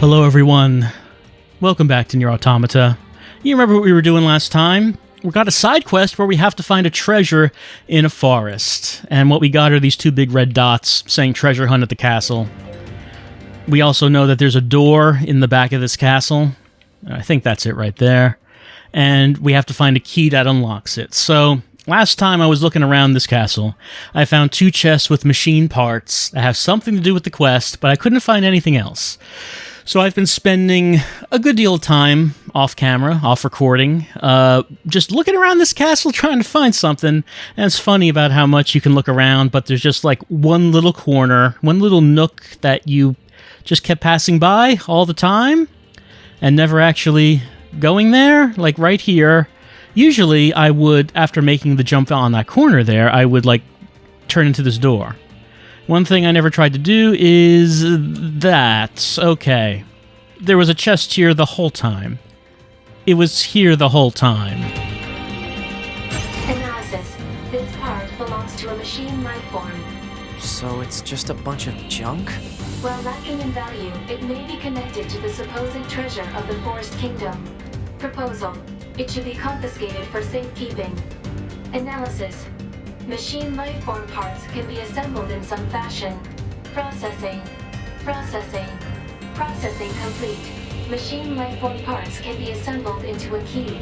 Hello everyone, welcome back to NieR Automata. You remember what we were doing last time? We got a side quest where we have to find a treasure in a forest. And what we got are these two big red dots saying treasure hunt at the castle. We also know that there's a door in the back of this castle. I think that's it right there. And we have to find a key that unlocks it. So, last time I was looking around this castle, I found two chests with machine parts that have something to do with the quest, but I couldn't find anything else. So I've been spending a good deal of time off camera, off recording, just looking around this castle trying to find something. And it's funny about how much you can look around, but there's just like one little corner, one little nook that you just kept passing by all the time and never actually going there, like right here. Usually I would, after making the jump on that corner there, I would like turn into this door. One thing I never tried to do is that. Okay. There was a chest here the whole time. It was here the whole time. Analysis. This part belongs to a machine life form. So it's just a bunch of junk? While lacking in value, it may be connected to the supposed treasure of the Forest Kingdom. Proposal. It should be confiscated for safekeeping. Analysis. Machine life form parts can be assembled in some fashion. Processing. Processing. Processing complete. Machine life form parts can be assembled into a key.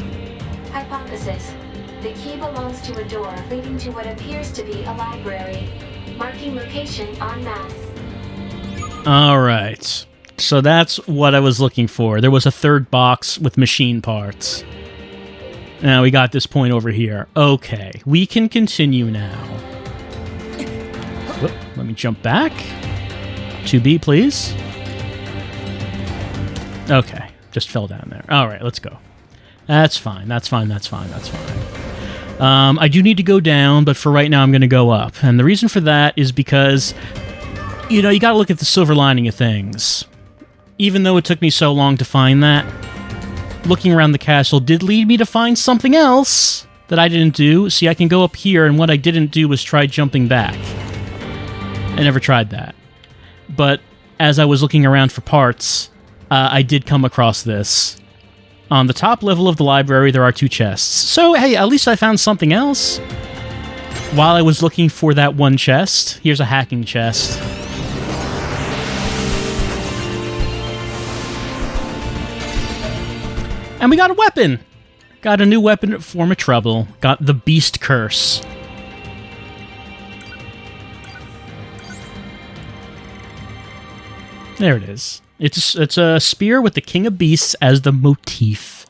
Hypothesis. The key belongs to a door leading to what appears to be a library. Marking location on map. Alright. So that's what I was looking for. There was a third box with machine parts. Now we got this point over here. Okay, we can continue now. Whoop, let me jump back. 2B, please. Okay, just fell down there. Alright, let's go. That's fine, that's fine, that's fine, that's fine. I do need to go down, but for right now I'm going to go up. And the reason for that is because, you know, you got to look at the silver lining of things. Even though it took me so long to find that, looking around the castle did lead me to find something else that I didn't do. See, I can go up here, and what I didn't do was try jumping back. I never tried that. But as I was looking around for parts, I did come across this. On the top level of the library, there are two chests. So, hey, at least I found something else. While I was looking for that one chest, here's a hacking chest. And we got a weapon! Got a new weapon form of trouble. Got the Beast Curse. There it is. It's a spear with the King of Beasts as the motif.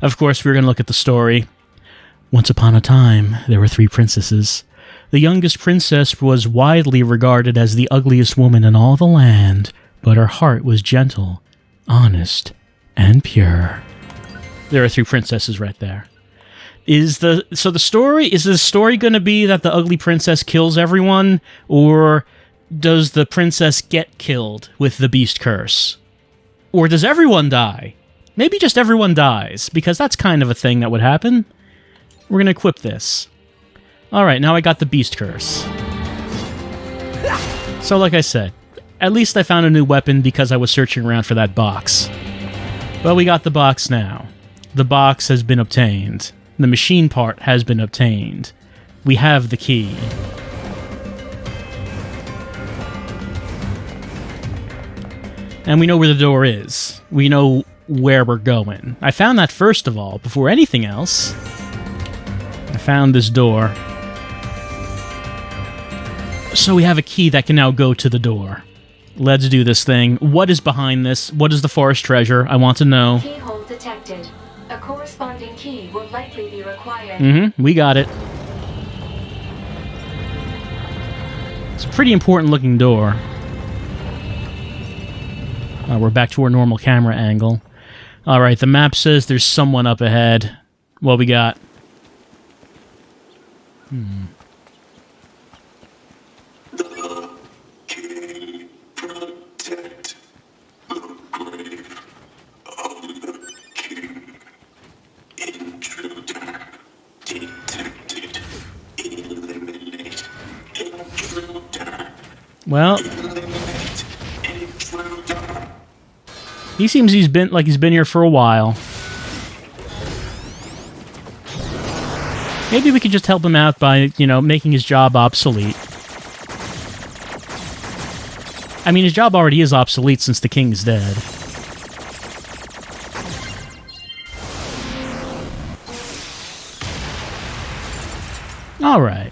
Of course, we're going to look at the story. Once upon a time, there were 3 princesses. The youngest princess was widely regarded as the ugliest woman in all the land, but her heart was gentle, honest, and pure. There are 3 princesses right there. Is the story going to be that the ugly princess kills everyone, or does the princess get killed with the Beast Curse? Or does everyone die? Maybe just everyone dies, because that's kind of a thing that would happen. We're going to equip this. Alright, now I got the Beast Curse. So like I said, at least I found a new weapon because I was searching around for that box. Well, we got the box now. The box has been obtained. The machine part has been obtained. We have the key. And we know where the door is. We know where we're going. I found that first of all, before anything else. I found this door. So we have a key that can now go to the door. Let's do this thing. What is behind this? What is the forest treasure? I want to know. Keyhole detected. A corresponding key will likely be required. We got it. It's a pretty important looking door. We're back to our normal camera angle. Alright, the map says there's someone up ahead. What we got? The king protect the grave of the king. Intruder detected. Eliminate intruder. Well, Eliminate intruder. He seems he's been here for a while. Maybe we could just help him out by, making his job obsolete. I mean, his job already is obsolete since the king's dead. All right.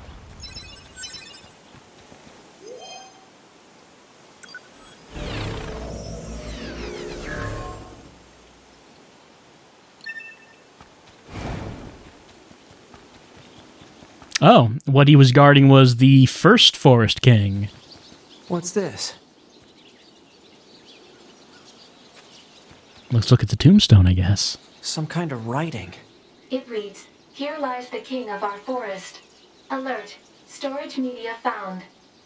Oh, what he was guarding was the first Forest King. What's this? Let's look at the tombstone, I guess. Some kind of writing. It reads, "Here lies the king of our forest. Alert. Storage media found.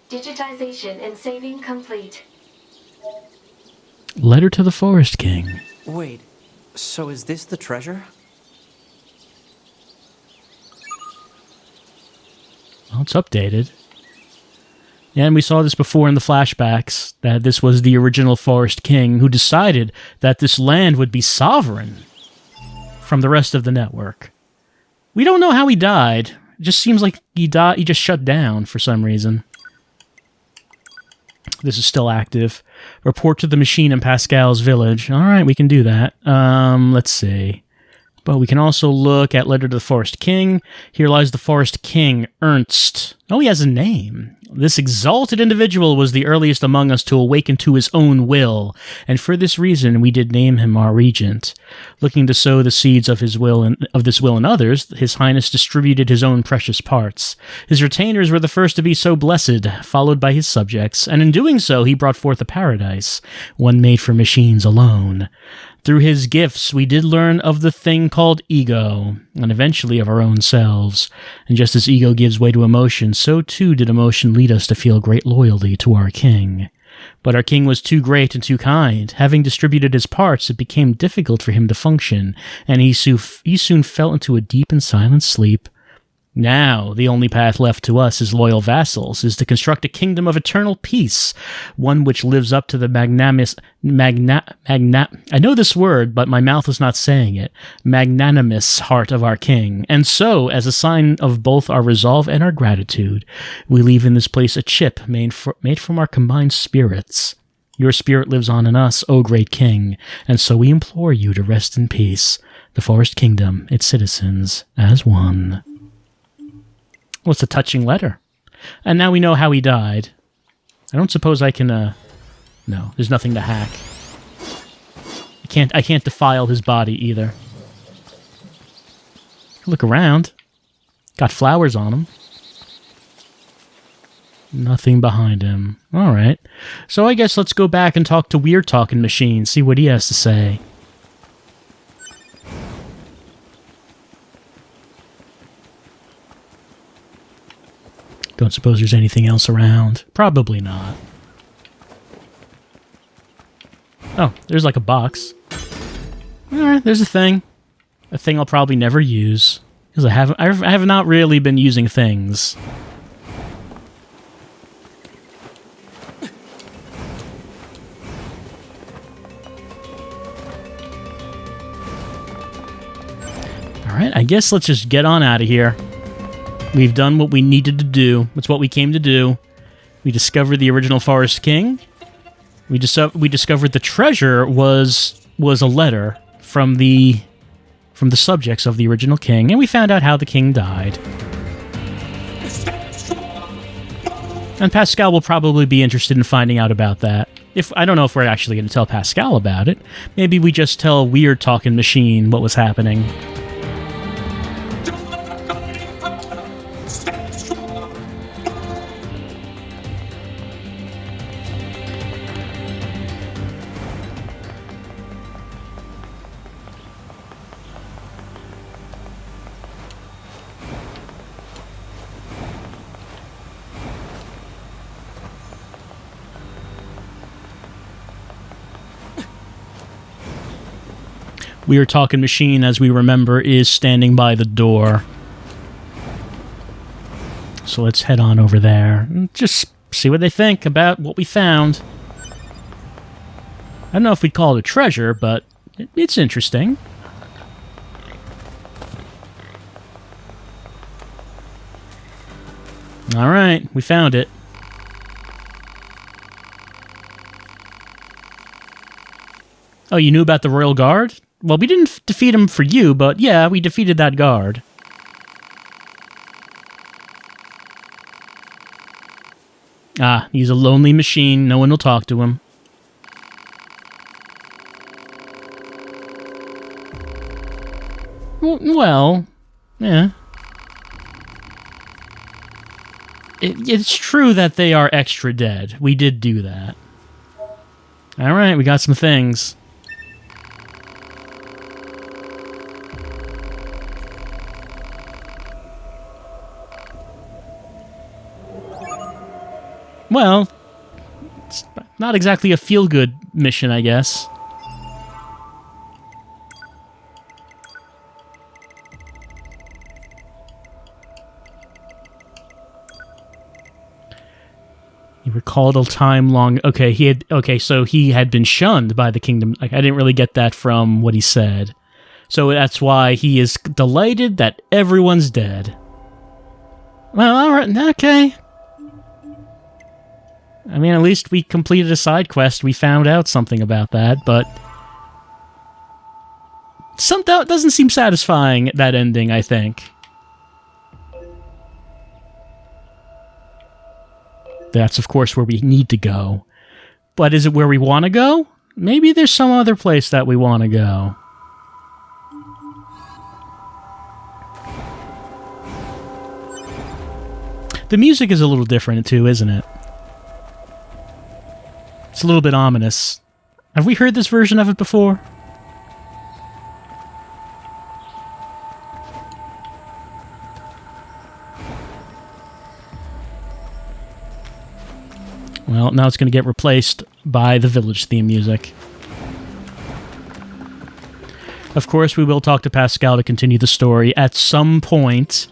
Digitization and saving complete." Letter to the Forest King. Wait, so is this the treasure? Well, it's updated. Yeah, and we saw this before in the flashbacks, that this was the original Forest King who decided that this land would be sovereign from the rest of the network. We don't know how he died. It just seems like he just shut down for some reason. This is still active. Report to the machine in Pascal's village. All right, we can do that. Let's see. But we can also look at Letter to the Forest King. Here lies the Forest King, Ernst. Oh, he has a name. This exalted individual was the earliest among us to awaken to his own will, and for this reason we did name him our regent. Looking to sow the seeds of his will and of this will in others, His Highness distributed his own precious parts. His retainers were the first to be so blessed, followed by his subjects, and in doing so he brought forth a paradise, one made for machines alone. Through his gifts, we did learn of the thing called ego, and eventually of our own selves. And just as ego gives way to emotion, so too did emotion lead us to feel great loyalty to our king. But our king was too great and too kind. Having distributed his parts, it became difficult for him to function, and he soon fell into a deep and silent sleep. Now, the only path left to us as loyal vassals is to construct a kingdom of eternal peace, one which lives up to the I know this word, but my mouth is not saying it, magnanimous heart of our king. And so, as a sign of both our resolve and our gratitude, we leave in this place a chip made from our combined spirits. Your spirit lives on in us, O great king, and so we implore you to rest in peace, the Forest Kingdom, its citizens, as one. Well, it's a touching letter. And now we know how he died. I don't suppose I can, No, there's nothing to hack. I can't defile his body, either. Look around. Got flowers on him. Nothing behind him. Alright. So I guess let's go back and talk to Weird Talking Machine, see what he has to say. Don't suppose there's anything else around. Probably not. Oh, there's like a box. Alright, there's a thing. A thing I'll probably never use. Because I have not really been using things. Alright, I guess let's just get on out of here. We've done what we needed to do. That's what we came to do. We discovered the original Forest King. We discovered the treasure was a letter from the subjects of the original king, and we found out how the king died. And Pascal will probably be interested in finding out about that. I don't know if we're actually going to tell Pascal about it. Maybe we just tell Weird Talking Machine what was happening. Weird Talking Machine, as we remember, is standing by the door. So let's head on over there and just see what they think about what we found. I don't know if we'd call it a treasure, but it's interesting. All right, we found it. Oh, you knew about the Royal Guard? Well, we didn't defeat him for you, but yeah, we defeated that guard. Ah, he's a lonely machine. No one will talk to him. Well, yeah. It's true that they are extra dead. We did do that. Alright, we got some things. Well, it's not exactly a feel-good mission, I guess. He recalled a time long... Okay, so he had been shunned by the kingdom. Like, I didn't really get that from what he said. So that's why he is delighted that everyone's dead. Well, alright, okay. I mean, at least we completed a side quest. We found out something about that, but... that doesn't seem satisfying, that ending, I think. That's, of course, where we need to go. But is it where we want to go? Maybe there's some other place that we want to go. The music is a little different, too, isn't it? It's a little bit ominous. Have we heard this version of it before? Well, now it's going to get replaced by the village theme music. Of course, we will talk to Pascal to continue the story at some point,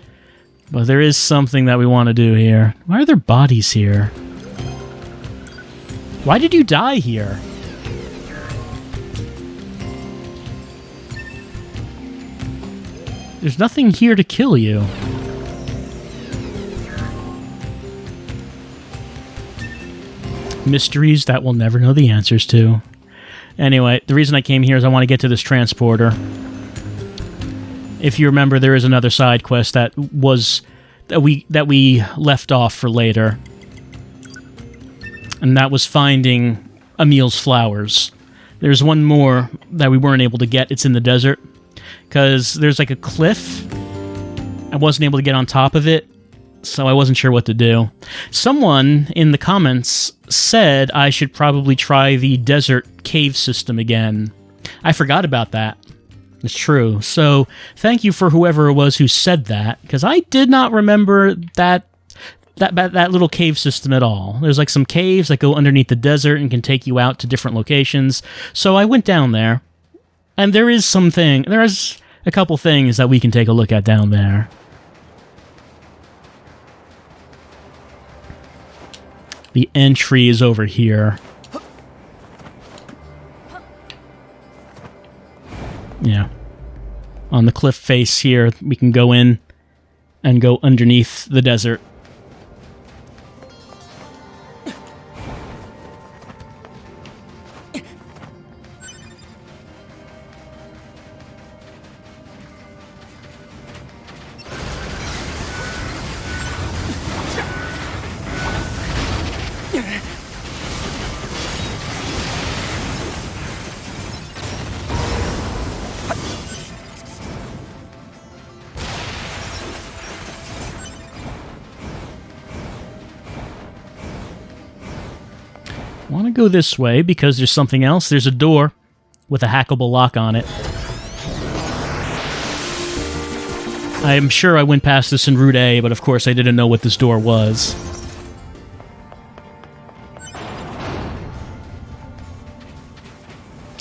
but there is something that we want to do here. Why are there bodies here? Why did you die here? There's nothing here to kill you. Mysteries that we'll never know the answers to. Anyway, the reason I came here is I want to get to this transporter. If you remember, there is another side quest that we left off for later. And that was finding Emil's flowers. There's one more that we weren't able to get. It's in the desert. Because there's like a cliff. I wasn't able to get on top of it, so I wasn't sure what to do. Someone in the comments said I should probably try the desert cave system again. I forgot about that. It's true. So thank you for whoever it was who said that, because I did not remember that little cave system at all. There's like some caves that go underneath the desert and can take you out to different locations. So I went down there, and there is a couple things that we can take a look at down there. The entry is over here. Yeah. On the cliff face here, we can go in and go underneath the desert. Want to go this way because there's something else. There's a door with a hackable lock on it. I'm sure I went past this in Route A, but of course I didn't know what this door was.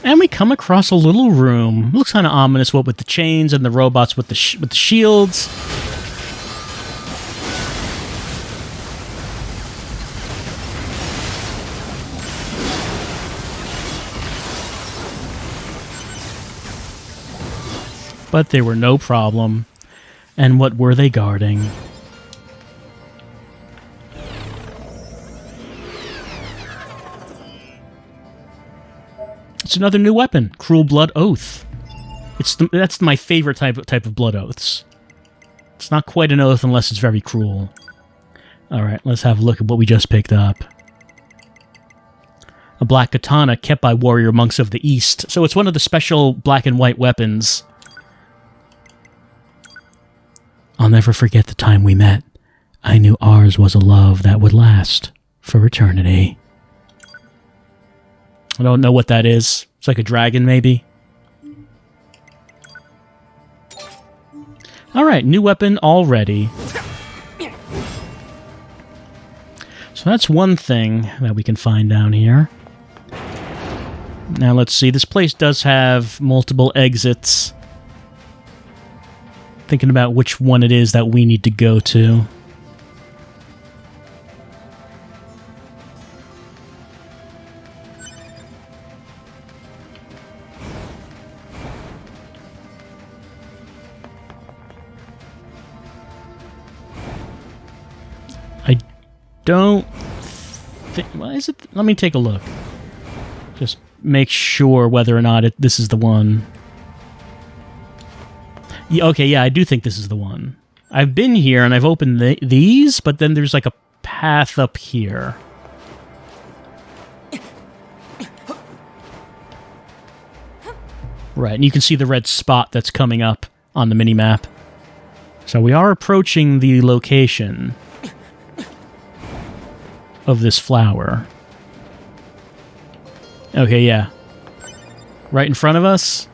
And we come across a little room. Looks kind of ominous, what with the chains and the robots with the shields. But they were no problem. And what were they guarding? It's another new weapon, Cruel Blood Oath. That's my favorite type of blood oaths. It's not quite an oath unless it's very cruel. Alright, let's have a look at what we just picked up. A black katana kept by warrior monks of the East. So it's one of the special black and white weapons. I'll never forget the time we met. I knew ours was a love that would last for eternity. I don't know what that is. It's like a dragon, maybe? Alright, new weapon already. So that's one thing that we can find down here. Now let's see, this place does have multiple exits. Thinking about which one it is that we need to go to. Don't think... Well, is it? Let me take a look. Just make sure whether or not this is the one. Yeah, okay, yeah, I do think this is the one. I've been here and I've opened these, but then there's like a path up here. Right, and you can see the red spot that's coming up on the minimap. So we are approaching the location of this flower. Okay, yeah. Right in front of us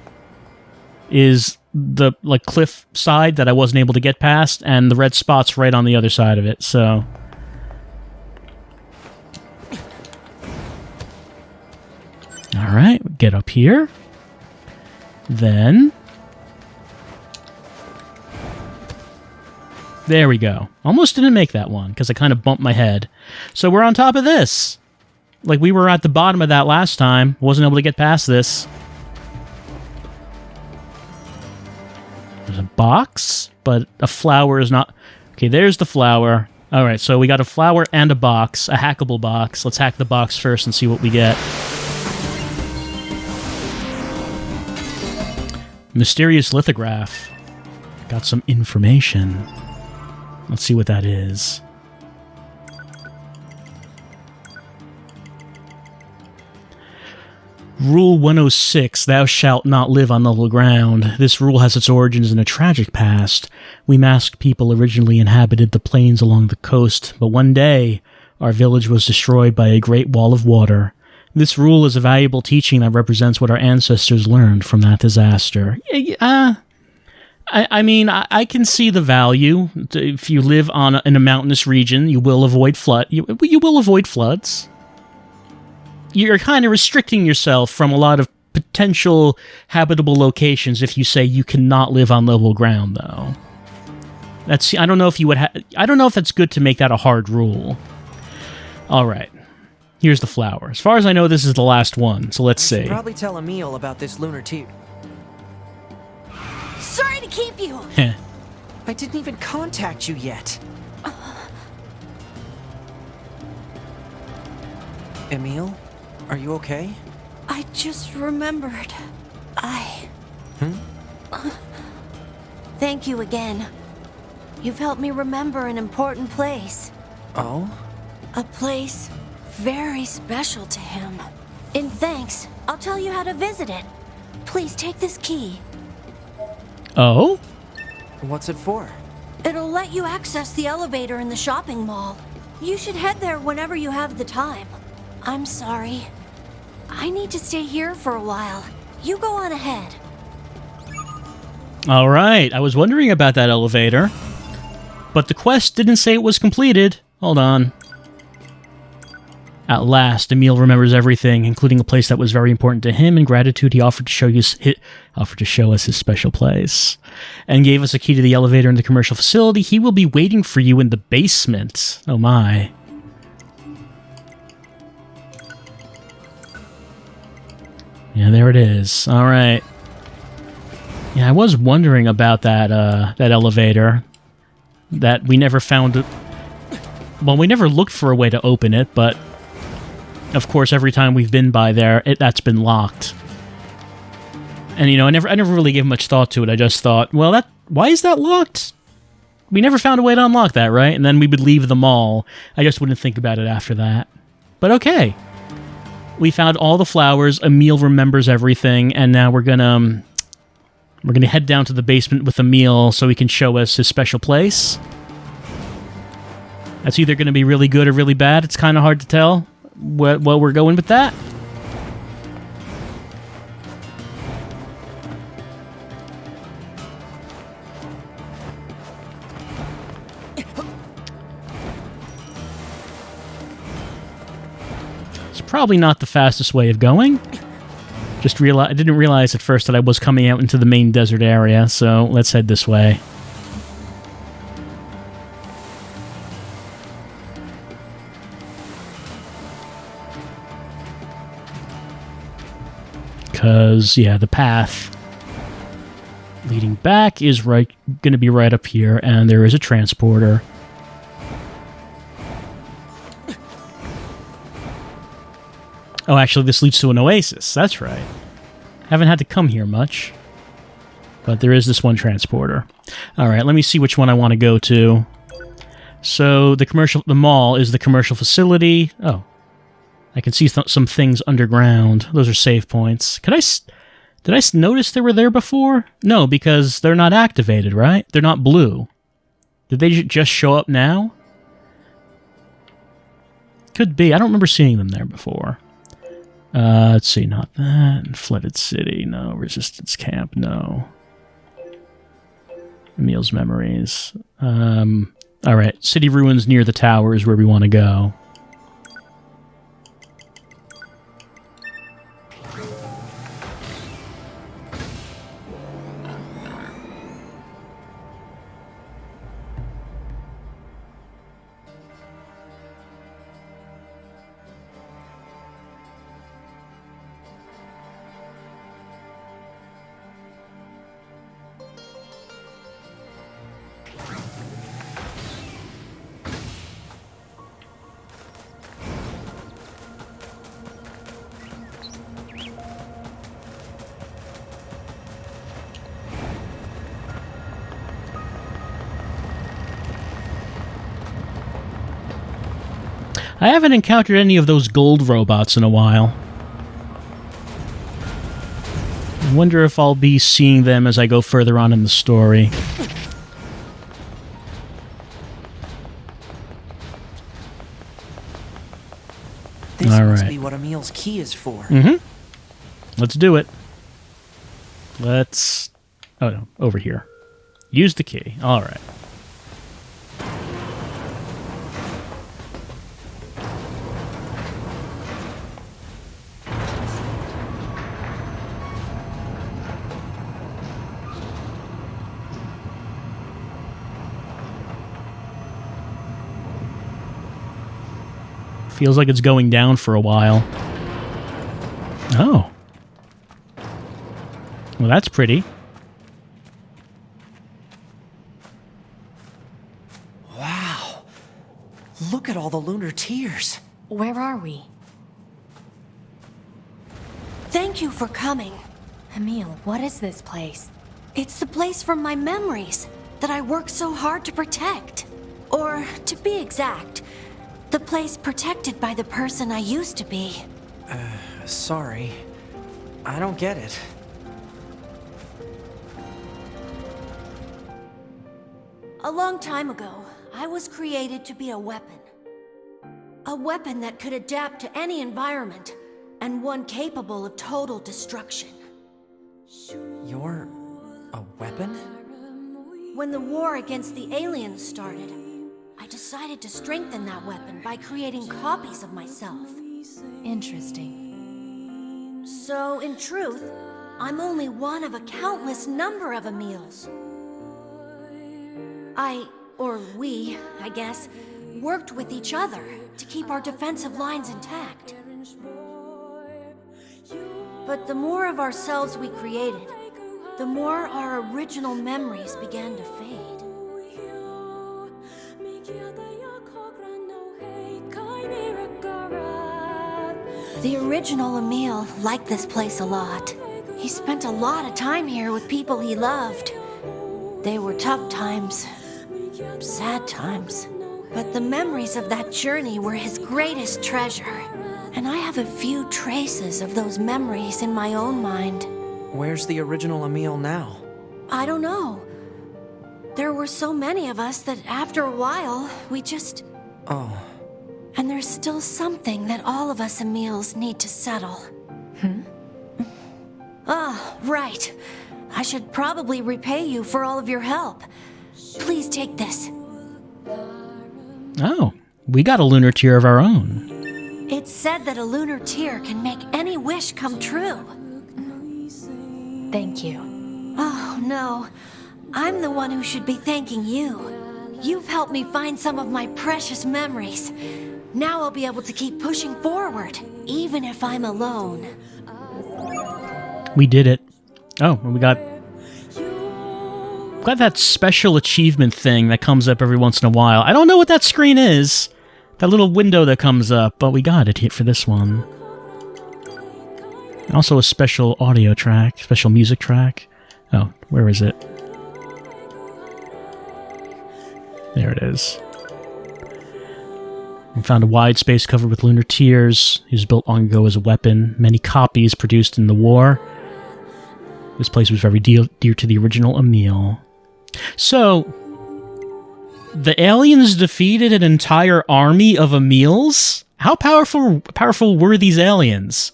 is the cliff side that I wasn't able to get past, and the red spot's right on the other side of it, so... Alright, get up here. Then... There we go. Almost didn't make that one, because I kind of bumped my head. So we're on top of this! Like, we were at the bottom of that last time. Wasn't able to get past this. There's a box, but a flower is not... Okay, there's the flower. Alright, so we got a flower and a box. A hackable box. Let's hack the box first and see what we get. Mysterious lithograph. Got some information. Let's see what that is. Rule 106, thou shalt not live on level ground. This rule has its origins in a tragic past. We masked people originally inhabited the plains along the coast, but one day, our village was destroyed by a great wall of water. This rule is a valuable teaching that represents what our ancestors learned from that disaster. I mean, I can see the value. If you live in a mountainous region, you will avoid You will avoid floods. You're kind of restricting yourself from a lot of potential habitable locations if you say you cannot live on level ground, though. I don't know if you would. I don't know if that's good to make that a hard rule. All right, here's the flower. As far as I know, this is the last one. So let's see. I should probably tell Emil about this lunar tea. Sorry to keep you. I didn't even contact you yet. Emil, are you okay? I just remembered. Thank you again. You've helped me remember an important place. Oh? A place very special to him. In thanks, I'll tell you how to visit it. Please take this key. Oh? What's it for? It'll let you access the elevator in the shopping mall. You should head there whenever you have the time. I'm sorry. I need to stay here for a while. You go on ahead. All right. I was wondering about that elevator, but the quest didn't say it was completed. Hold on. At last, Emil remembers everything, including a place that was very important to him. In gratitude, he offered to show us his special place, and gave us a key to the elevator in the commercial facility. He will be waiting for you in the basement. Oh my. Yeah, there it is. All right. Yeah, I was wondering about that elevator. That we never found... Well, we never looked for a way to open it, but... Of course, every time we've been by there, that's been locked. And, you know, I never really gave much thought to it. I just thought, well, why is that locked? We never found a way to unlock that, right? And then we would leave the mall. I just wouldn't think about it after that. But okay. We found all the flowers, Emil remembers everything, and now we're gonna head down to the basement with Emil so he can show us his special place. That's either gonna be really good or really bad. It's kind of hard to tell. Well, we're going with that. It's probably not the fastest way of going. I didn't realize at first that I was coming out into the main desert area, so let's head this way. Because, yeah, the path leading back is going to be right up here, and there is a transporter. Oh, actually, this leads to an oasis. That's right. Haven't had to come here much. But there is this one transporter. Alright, let me see which one I want to go to. So, the mall is the commercial facility. Oh. I can see some things underground. Those are save points. Did I notice they were there before? No, because they're not activated, right? They're not blue. Did they just show up now? Could be. I don't remember seeing them there before. Let's see, not that. Flooded City, no. Resistance Camp, no. Emil's Memories. Alright, City Ruins near the tower is where we want to go. I haven't encountered any of those gold robots in a while. I wonder if I'll be seeing them as I go further on in the story. This must be what Emil's key is for. Mm-hmm. Let's do it. Let's... Oh, no. Over here. Use the key. All right. Feels like it's going down for a while. Oh. Well, that's pretty. Wow. Look at all the lunar tears. Where are we? Thank you for coming. Emil, what is this place? It's the place from my memories that I worked so hard to protect. Or, to be exact, the place protected by the person I used to be. Sorry. I don't get it. A long time ago, I was created to be a weapon. A weapon that could adapt to any environment, and one capable of total destruction. You're a weapon? When the war against the aliens started, I decided to strengthen that weapon by creating copies of myself. Interesting. So, in truth, I'm only one of a countless number of Emils. We, I guess, worked with each other to keep our defensive lines intact. But the more of ourselves we created, the more our original memories began to fade. The original Emil liked this place a lot. He spent a lot of time here with people he loved. They were tough times, sad times. But the memories of that journey were his greatest treasure. And I have a few traces of those memories in my own mind. Where's the original Emil now? I don't know. There were so many of us that after a while, we just... Oh. And there's still something that all of us Emils need to settle. Oh, right. I should probably repay you for all of your help. Please take this. Oh, we got a lunar tear of our own. It's said that a lunar tear can make any wish come true. Thank you. Oh, no. I'm the one who should be thanking you. You've helped me find some of my precious memories. Now I'll be able to keep pushing forward, even if I'm alone. We did it. Oh, and we got that special achievement thing that comes up every once in a while. I don't know what that screen is. That little window that comes up, but we got it for this one. Also a special audio track, special music track. Oh, where is it? There it is. We found a wide space covered with lunar tears. It was built long ago as a weapon. Many copies produced in the war. This place was very dear to the original Emil. So, the aliens defeated an entire army of Emils? How powerful were these aliens?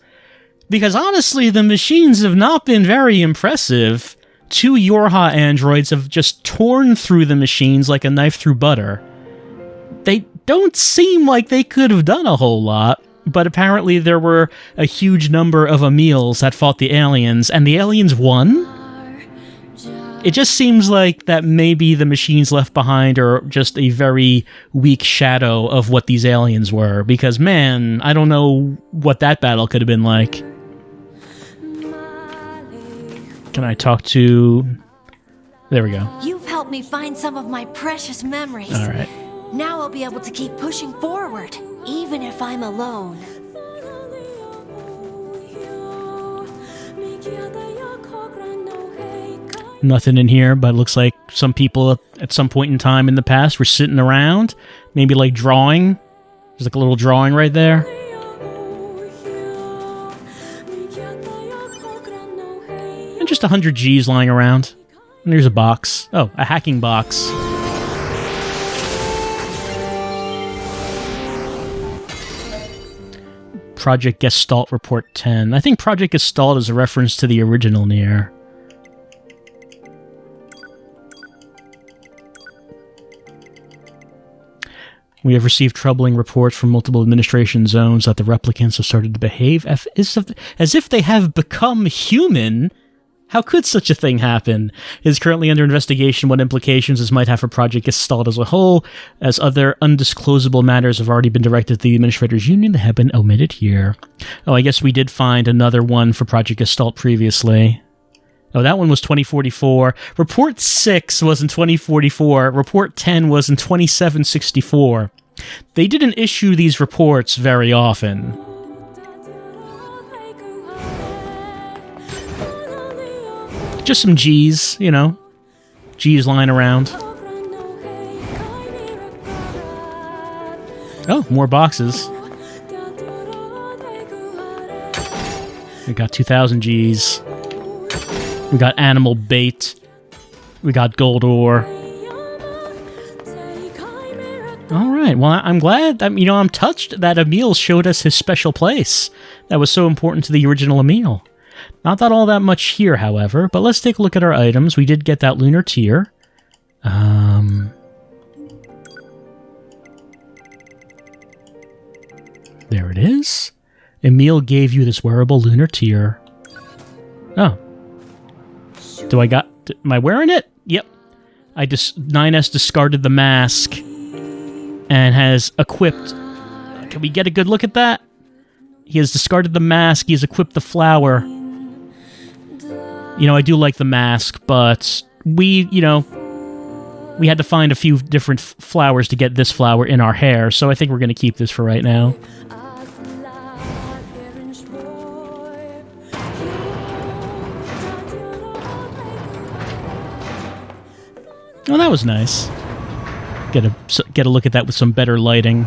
Because honestly, the machines have not been very impressive. 2 Yorha androids have just torn through the machines like a knife through butter. They don't seem like they could have done a whole lot, but apparently there were a huge number of Emils that fought the aliens, and the aliens won? It just seems like that maybe the machines left behind are just a very weak shadow of what these aliens were, because man, I don't know what that battle could have been like. Can I talk to... There we go. You've helped me find some of my precious memories. All right. Now I'll be able to keep pushing forward, even if I'm alone. Nothing in here, but it looks like some people at some point in time in the past were sitting around, maybe like drawing. There's like a little drawing right there. And just 100 G's lying around. And there's a box. Oh, a hacking box. Project Gestalt Report 10. I think Project Gestalt is a reference to the original NieR. We have received troubling reports from multiple administration zones that the replicants have started to behave as if they have become human. How could such a thing happen? It is currently under investigation what implications this might have for Project Gestalt as a whole, as other undisclosable matters have already been directed to the Administrators Union that have been omitted here. Oh, I guess we did find another one for Project Gestalt previously. Oh, that one was 2044. Report 6 was in 2044. Report 10 was in 2764. They didn't issue these reports very often. Just some G's, you know. G's lying around. Oh, more boxes. We got 2,000 G's. We got animal bait. We got gold ore. Alright, well, I'm glad, I'm touched that Emil showed us his special place. That was so important to the original Emil. Not that all that much here, however, but let's take a look at our items. We did get that lunar tear. There it is. Emil gave you this wearable lunar tear. Oh. Am I wearing it? Yep. 9S discarded the mask and has equipped... Can we get a good look at that? He has discarded the mask, he has equipped the flower. You know, I do like the mask, but we had to find a few different flowers to get this flower in our hair, so I think we're going to keep this for right now. Oh, that was nice. Get a look at that with some better lighting.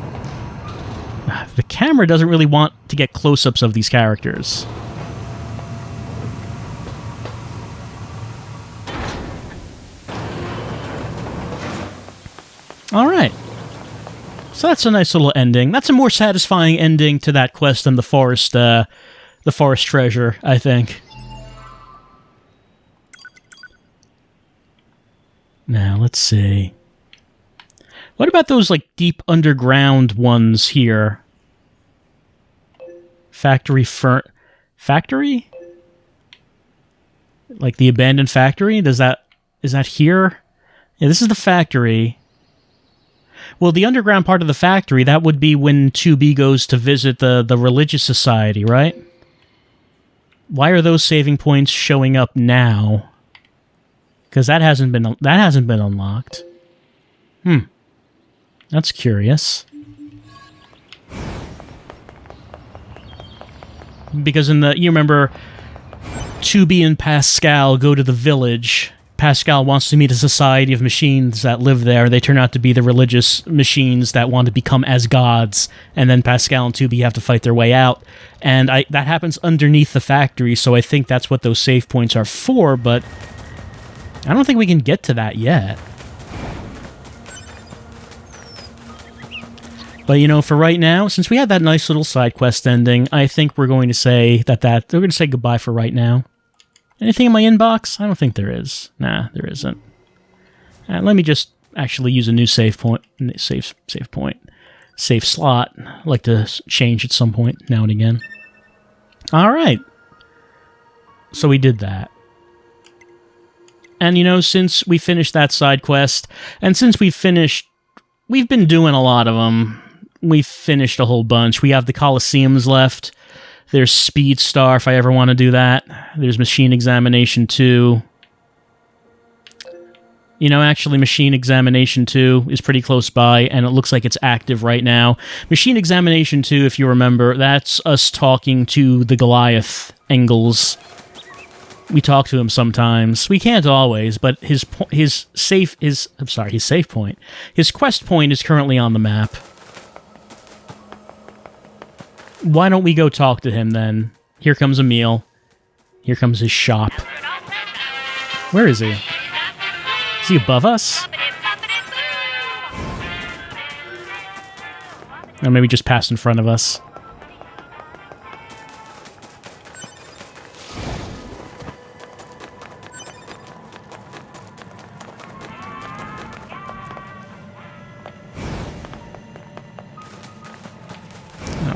The camera doesn't really want to get close-ups of these characters. Alright. So that's a nice little ending. That's a more satisfying ending to that quest than the forest treasure, I think. Now, let's see. What about those, like, deep underground ones here? Factory? Like the abandoned factory? Is that here? Yeah, this is the factory. Well, the underground part of the factory, that would be when 2B goes to visit the religious society, right? Why are those saving points showing up now? Because that hasn't been unlocked. That's curious. Because you remember 2B and Pascal go to the village. Pascal wants to meet a society of machines that live there. They turn out to be the religious machines that want to become as gods. And then Pascal and 2B have to fight their way out. And that happens underneath the factory, so I think that's what those save points are for, but I don't think we can get to that yet. But, you know, for right now, since we had that nice little side quest ending, I think we're going to say we're going to say goodbye for right now. Anything in my inbox? I don't think there is. Nah, there isn't. Let me just actually use a new save point. Save slot. I like to change at some point now and again. Alright. So we did that. And, you know, since we finished that side quest, and since we've been doing a lot of them. We've finished a whole bunch. We have the Colosseums left. There's Speed Star, if I ever want to do that. There's Machine Examination 2. You know, actually, Machine Examination 2 is pretty close by, and it looks like it's active right now. Machine Examination 2, if you remember, that's us talking to the Goliath, Engels. We talk to him sometimes. We can't always, but his save point. His quest point is currently on the map. Why don't we go talk to him then? Here comes Emil. Here comes his shop. Where is he? Is he above us? Or maybe just passed in front of us.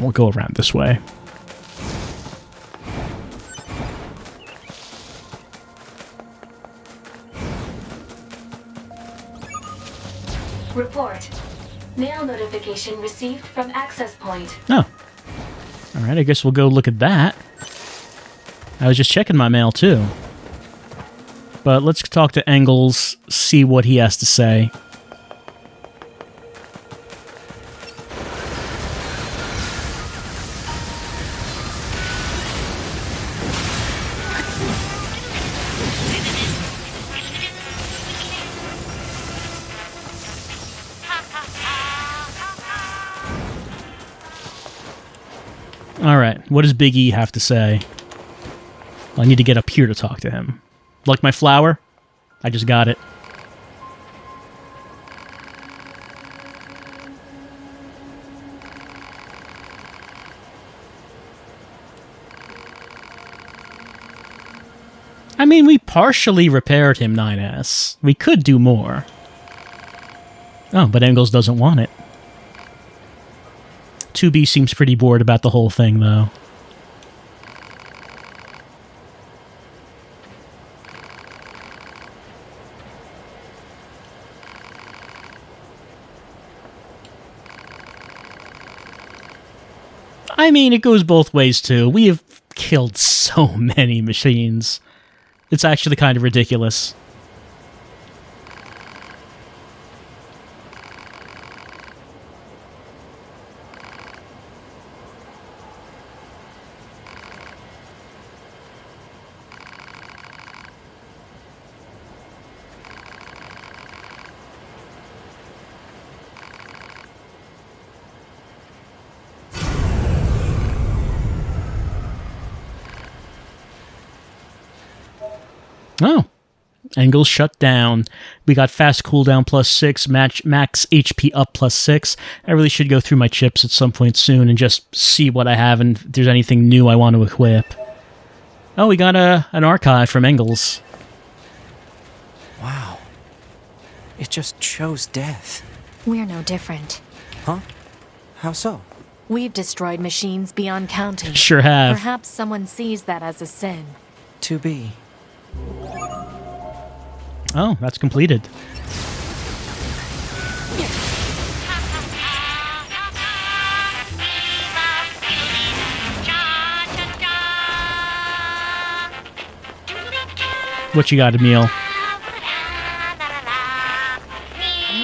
We'll go around this way. Report. Mail notification received from access point. Oh. Alright, I guess we'll go look at that. I was just checking my mail, too. But let's talk to Engels, see what he has to say. Alright, what does Big E have to say? Well, I need to get up here to talk to him. Like my flower? I just got it. I mean, we partially repaired him, 9S. We could do more. Oh, but Engels doesn't want it. 2B seems pretty bored about the whole thing, though. I mean, it goes both ways, too. We have killed so many machines. It's actually kind of ridiculous. Oh. Engels shut down. We got fast cooldown +6, max HP up +6. I really should go through my chips at some point soon and just see what I have and if there's anything new I want to equip. Oh, we got an archive from Engels. Wow. It just shows death. We're no different. Huh? How so? We've destroyed machines beyond counting. Sure have. Perhaps someone sees that as a sin. To be. Oh, that's completed. What you got, Emil?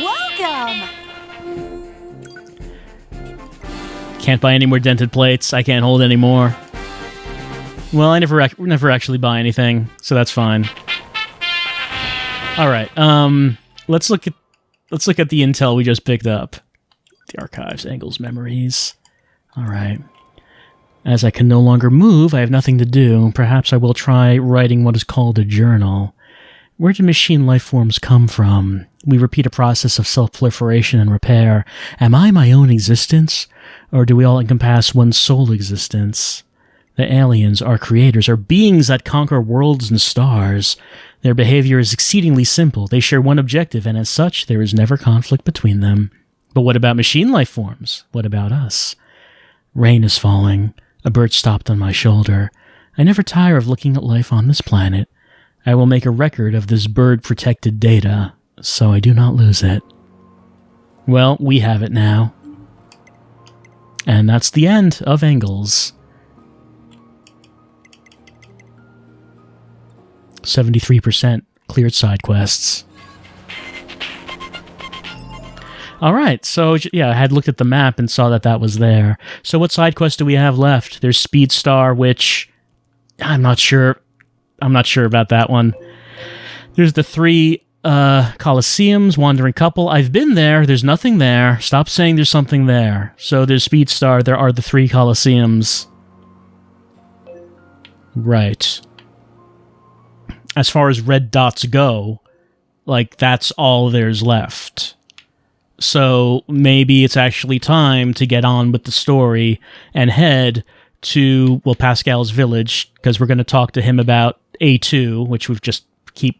Welcome! Can't buy any more dented plates. I can't hold any more. Well, I never actually buy anything, so that's fine. All right. Let's look at the intel we just picked up. The archives, Engels memories. All right. As I can no longer move, I have nothing to do. Perhaps I will try writing what is called a journal. Where do machine life forms come from? We repeat a process of self-proliferation and repair. Am I my own existence? Or do we all encompass one sole existence? The aliens, our creators, are beings that conquer worlds and stars. Their behavior is exceedingly simple. They share one objective, and as such, there is never conflict between them. But what about machine life forms? What about us? Rain is falling. A bird stopped on my shoulder. I never tire of looking at life on this planet. I will make a record of this bird-protected data, so I do not lose it. Well, we have it now. And that's the end of Engels. 73% cleared side quests. Alright, so yeah, I had looked at the map and saw that that was there. So what side quest do we have left? There's Speedstar, which I'm not sure about that one. There's the 3 Colosseums, Wandering Couple. I've been there, there's nothing there. Stop saying there's something there. So there's Speedstar, there are the 3 Colosseums. Right. As far as red dots go, like, that's all there's left. So maybe it's actually time to get on with the story and head to, well, Pascal's village, because we're going to talk to him about A2, which we've just keep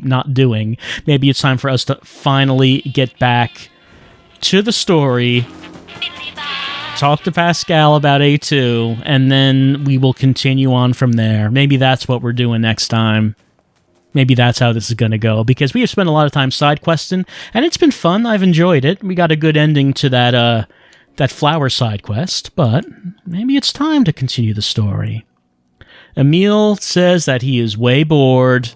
not doing. Maybe it's time for us to finally get back to the story, talk to Pascal about A2, and then we will continue on from there. Maybe that's what we're doing next time. Maybe that's how this is going to go, because we have spent a lot of time side questing, and it's been fun. I've enjoyed it. We got a good ending to that flower side quest, but maybe it's time to continue the story. Emil says that he is way bored.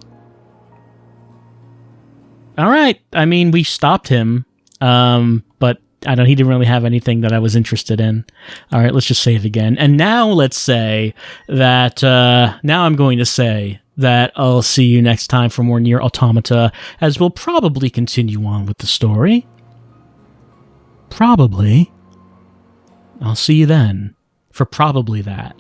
All right. I mean, we stopped him, but he didn't really have anything that I was interested in. All right, let's just save again. And now let's say that, now I'm going to say that I'll see you next time for more NieR Automata, as we'll probably continue on with the story. Probably. I'll see you then for probably that.